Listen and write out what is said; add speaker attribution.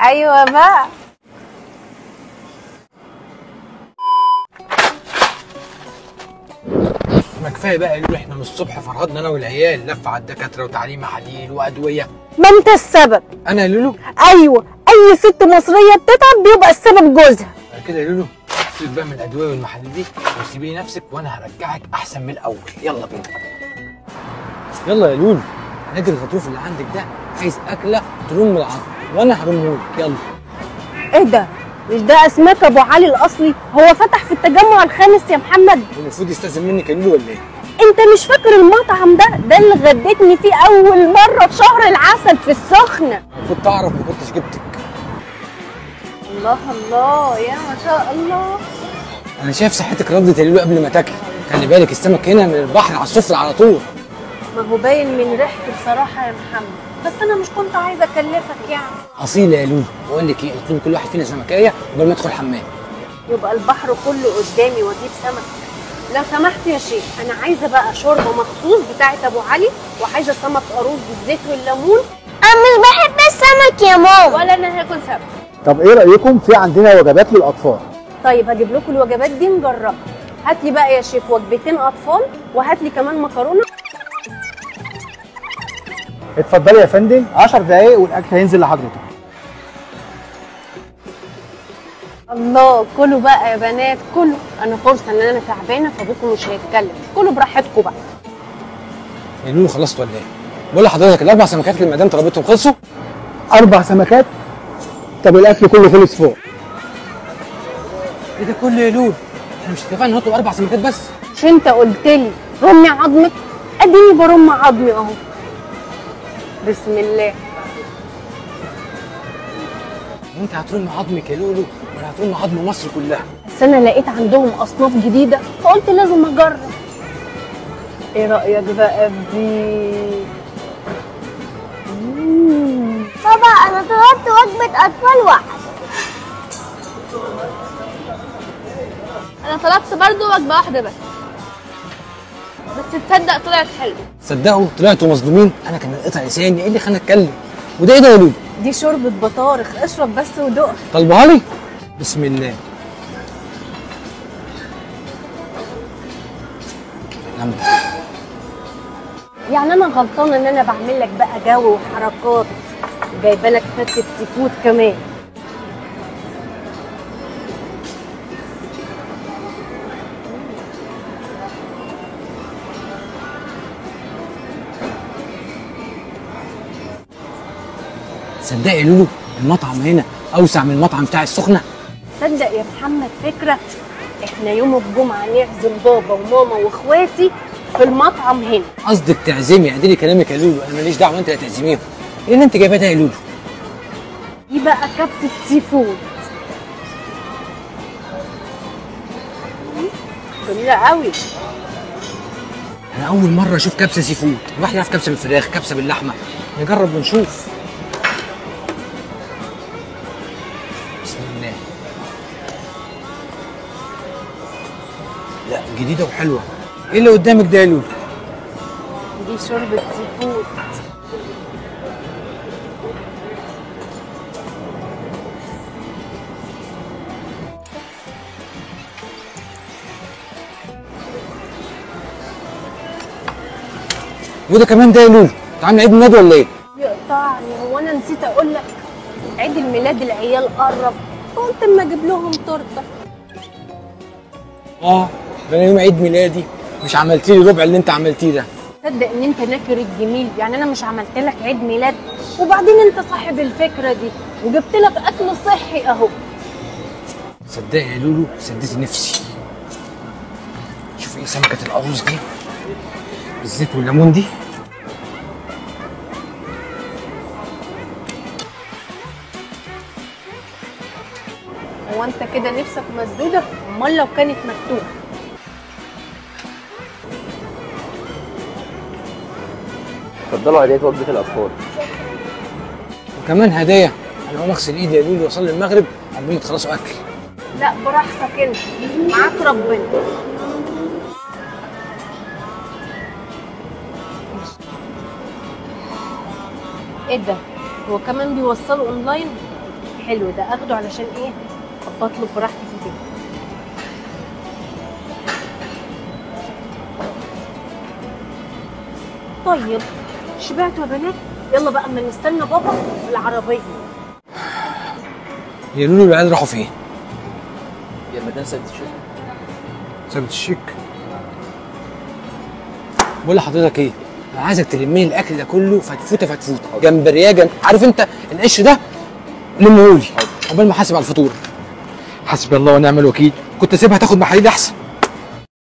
Speaker 1: ايوه بقى.
Speaker 2: ما كفايه بقى يقولوا احنا من الصبح فرهدنا انا والعيال لف على الدكاتره وتعليم محاليل وادويه.
Speaker 1: ما انت السبب.
Speaker 2: انا يا لولو؟
Speaker 1: ايوه، اي ست مصريه بتتعب بيبقى السبب جوزها.
Speaker 2: كده يا لولو سيبك بقى من الادويه والمحاليل دي وسيبي نفسك وانا هرجعك احسن من الاول. يلا بينا. يلا يا لولو، نادي الخطوف اللي عندك ده عايز اكله ترم العظم وانا هرمهولك. يلا.
Speaker 1: ايه ده؟ مش ده اسماك ابو علي الاصلي؟ هو فتح في التجمع الخامس يا محمد.
Speaker 2: المفروض يستاذن منك يا لولو ولا ايه؟
Speaker 1: انت مش فاكر المطعم ده اللي غديتني فيه اول مره في شهر العسل في السخنه؟
Speaker 2: كنت اعرف ما كنتش جبتك.
Speaker 1: الله الله يا ما شاء الله.
Speaker 2: انا شايف صحتك ردت يا لولو قبل ما تاكلي. خلي بالك السمك هنا من البحر على السفره على طول.
Speaker 1: ما هو باين من ريحته بصراحه يا محمد، بس انا مش كنت عايزه اكلفك يعني.
Speaker 2: اصيله يا لولو. بقول لك ايه، اطلب كل واحد فينا سمكيه قبل ما ادخل الحمام.
Speaker 1: يبقى البحر كله قدامي واجيب سمك؟ لو سمحت يا شيخ، انا عايزه بقى شوربه مخصوص بتاعه ابو علي، وعايزه سمك قاروص بالزيت والليمون.
Speaker 3: انا مش بحب السمك يا ماما.
Speaker 1: ولا انا هاكل سمك.
Speaker 4: طب ايه رايكم في عندنا وجبات للاطفال؟
Speaker 1: طيب هجيب لكم الوجبات دي نجربها. هات لي بقى يا شيف وجبتين اطفال، وهات لي كمان مكرونه.
Speaker 4: اتفضلي يا فندم، 10 دقايق والاكل هينزل لحضرتك.
Speaker 1: الله، كلوا بقى يا بنات كلوا. انا فرصه ان انا تعبانه فابوكم مش هيتكلم. كلوا براحتكم بقى.
Speaker 2: يا لولو خلصت ولا ايه؟ بقول لحضرتك الاربع سمكات اللي المدام طلبتهم خلصوا؟
Speaker 4: 4 سمكات؟ طب الاكل كله خلص فوق.
Speaker 2: ايه ده كله يا لولو؟ احنا مش اتفقنا نطلب 4 سمكات بس؟
Speaker 1: مش انت قلت لي رمي عظمك؟ اديني برم عظمي اهو. بسم الله.
Speaker 2: وانت هترم عظمك يا لولو ولا هترم عظم مصر كلها؟
Speaker 1: بس انا لقيت عندهم اصناف جديده فقلت لازم اجرب. ايه رايك بقى في دي؟
Speaker 3: بابا انا طلبت وجبه اطفال واحده.
Speaker 5: انا طلبت برضو وجبه واحده بس تصدق طلعت حلوه.
Speaker 2: صدقوا طلعتوا مصدومين. انا كان قطع لساني. ايه اللي خلاني اتكلم؟ وده ايه ده يا لولو؟
Speaker 1: دي شوربه بطارخ، اشرب بس ودوق.
Speaker 2: طالبها لي؟ بسم الله.
Speaker 1: يعني انا غلطانه ان انا بعمل لك بقى جو وحركات، جايبه لك فتة سي فود كمان.
Speaker 2: تصدقي يا لولو المطعم هنا اوسع من المطعم بتاع السخنه.
Speaker 1: تصدق يا محمد فكره، احنا يوم الجمعه نعزم بابا وماما واخواتي في المطعم هنا.
Speaker 2: قصدك تعزمي؟ اديني كلامك يا لولو، انا ماليش دعوه انت اللي هتعزميهم. ايه اللي انت جايباه ده يا لولو؟
Speaker 1: دي بقى كبسه سي فود جميله قوي.
Speaker 2: انا اول مره اشوف كبسه سي فود. الواحد يعرف كبسه بالفراخ كبسه باللحمه. نجرب ونشوف. بسم الله. لا جديده وحلوه. ايه اللي قدامك ده يا لولو؟
Speaker 1: دي شوربه سي فود.
Speaker 2: وده كمان ده يا لولو؟ انت عامله عيد ميلاد ولا ايه؟
Speaker 1: يقطعني، هو انا نسيت اقول لك عيد الميلاد العيال قرب، فقلت اما اجيب لهم تورته.
Speaker 2: ده انا يوم عيد ميلادي مش عملتي لي ربع اللي انت عملتيه ده.
Speaker 1: تصدق ان انت ناكر الجميل؟ يعني انا مش عملت لك عيد ميلاد وبعدين انت صاحب الفكره دي وجبت لك اكل صحي اهو.
Speaker 2: صدقي يا لولو سديتي نفسي. شوفي ايه سمكه القاروص دي بالزيت والليمون دي.
Speaker 1: هو انت كده نفسك مسدوده؟ امال لو كانت مفتوحه.
Speaker 6: اتفضلوا هديه وجبه الاطفال.
Speaker 2: وكمان هدايا. انا هقوم اغسل ايدي يا لولو واصلي المغرب قبل ما تخلصوا اكل.
Speaker 1: لا براحتك انت، معاك ربنا. ايه ده؟ هو كمان بيوصلوا اونلاين؟ الحلو ده اخده علشان ايه بطلب براحتي في البيت. طيب شبعتوا يا بنات؟ يلا بقى اما نستنى بابا في العربيه.
Speaker 2: يا لولو العيال راحوا فين؟
Speaker 6: يا مدام سابت الشغل.
Speaker 2: سابت الشيك. بقول لحضرتك ايه؟ انا عايزك تلمي لي الاكل ده كله فتفوته فتفوته، جمبريه عارف انت القش ده؟ لمهولي عقبال ما احاسب على الفطور. حسبي الله ونعم الوكيل، كنت اسيبها تاخد محاليل احسن.